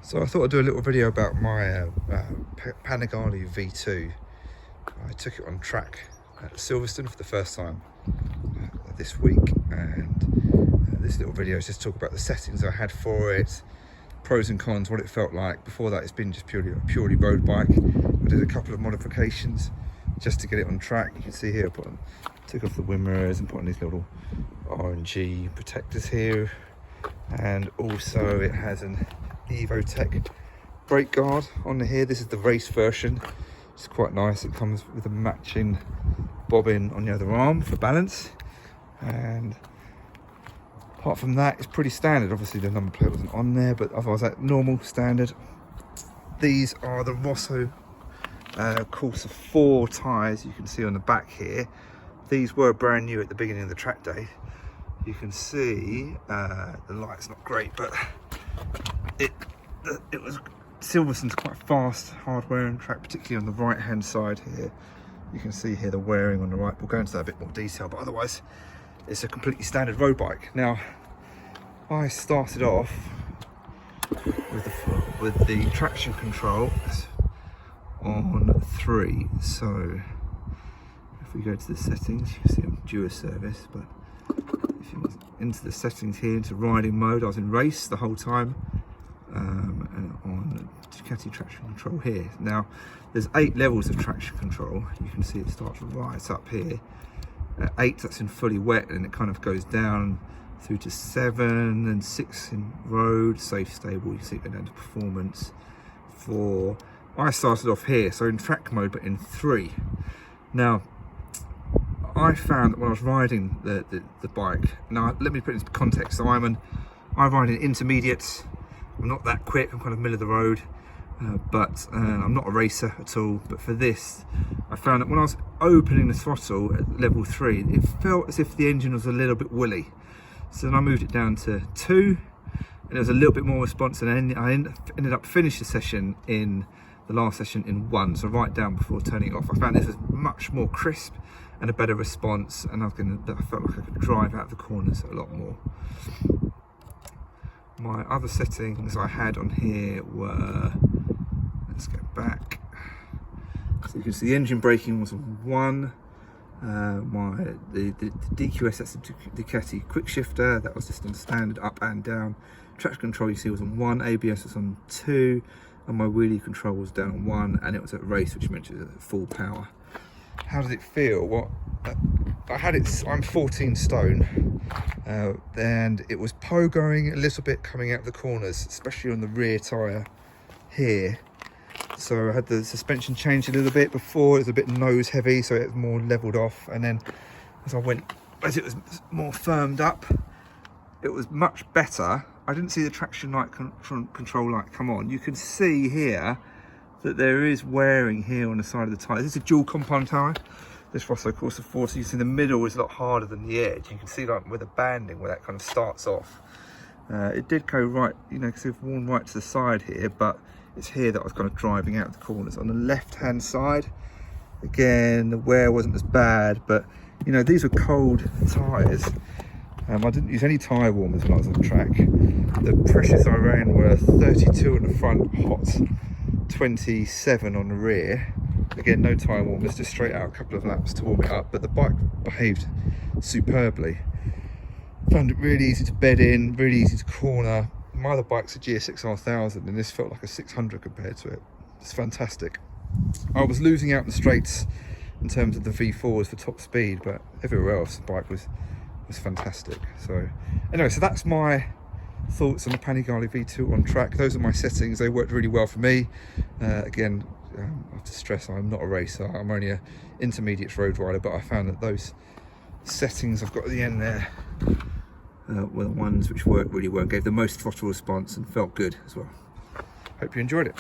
So I thought I'd do a little video about my Panigale V2. I took it on track at Silverstone for the first time this week, and this little video is just talk about the settings I had for it, pros and cons, what it felt like. Before that, it's been just purely road bike. I did a couple of modifications just to get it on track. You can see here I took off the wind mirrors and put on these little RNG protectors here, and also it has an EvoTech brake guard on here. This is the race version. It's quite nice. It comes with a matching bobbin on the other arm for balance, and apart from that, it's pretty standard. Obviously the number plate wasn't on there, but otherwise that normal standard. These are the Rosso Corsa 4 tyres you can see on the back here. These were brand new at the beginning of the track day. You can see the light's not great, but it was Silverstone's quite fast, hard wearing track, particularly on the right hand side here. You can see here the wearing on the right. We'll go into that a bit more detail, but otherwise it's a completely standard road bike. Now I started off with the traction control on 3. So if we go to the settings, you can see I'm due a service, but if you was into the settings here, into riding mode, I was in race the whole time, and on Ducati traction control here. Now there's 8 levels of traction control. You can see it starts right up here at 8, that's in fully wet, and it kind of goes down through to 7 and 6 in road, safe, stable. You can see it go down to performance. 4, I started off here, so in track mode, but in 3. Now I found that when I was riding the bike, now let me put it into context. So I ride in intermediates. I'm not that quick, I'm kind of middle of the road, but I'm not a racer at all. But for this, I found that when I was opening the throttle at level 3, it felt as if the engine was a little bit woolly. So then I moved it down to 2, and there was a little bit more response, and I ended up finishing the session in the last session in 1, so right down before turning it off. I found this was much more crisp and a better response, and I felt like I could drive out of the corners a lot more. My other settings I had on here were, let's go back, so you can see the engine braking was on 1, the DQS, that's the Ducati quick shifter, that was just on standard up and down. Traction control you see was on 1, ABS was on 2, and my wheelie control was down on 1, and it was at race, which meant it was at full power. How does it feel? Well, I'm 14 stone, and it was pogoing a little bit coming out of the corners, especially on the rear tyre here. So I had the suspension changed a little bit. Before it was a bit nose heavy, so it was more leveled off, and then as it was more firmed up, it was much better. I didn't see the traction light control light come on. You can see here that there is wearing here on the side of the tyre. This is a dual compound tyre, this Rosso Corsa 4, so you see the middle is a lot harder than the edge. You can see like with the banding where that kind of starts off. It did go right, you know, because it's worn right to the side here, but it's here that I was kind of driving out of the corners. On the left hand side, again, the wear wasn't as bad, but you know, these were cold tyres. I didn't use any tyre warmers when I was on track. The pressures I ran were 32 on the front, hot, 27 on the rear. Again, no tyre warmers, just straight out a couple of laps to warm it up, but the bike behaved superbly. Found it really easy to bed in, really easy to corner. My other bike's a GSX R1000, and this felt like a 600 compared to it. It's fantastic. I was losing out in the straights in terms of the V4s for top speed, but everywhere else the bike was fantastic. So anyway, so that's my thoughts on the Panigale V2 on track. Those are my settings. They worked really well for me. Again, I have to stress I'm not a racer. I'm only an intermediate road rider, but I found that those settings I've got at the end there were the ones which worked really well, gave the most throttle response and felt good as well. Hope you enjoyed it.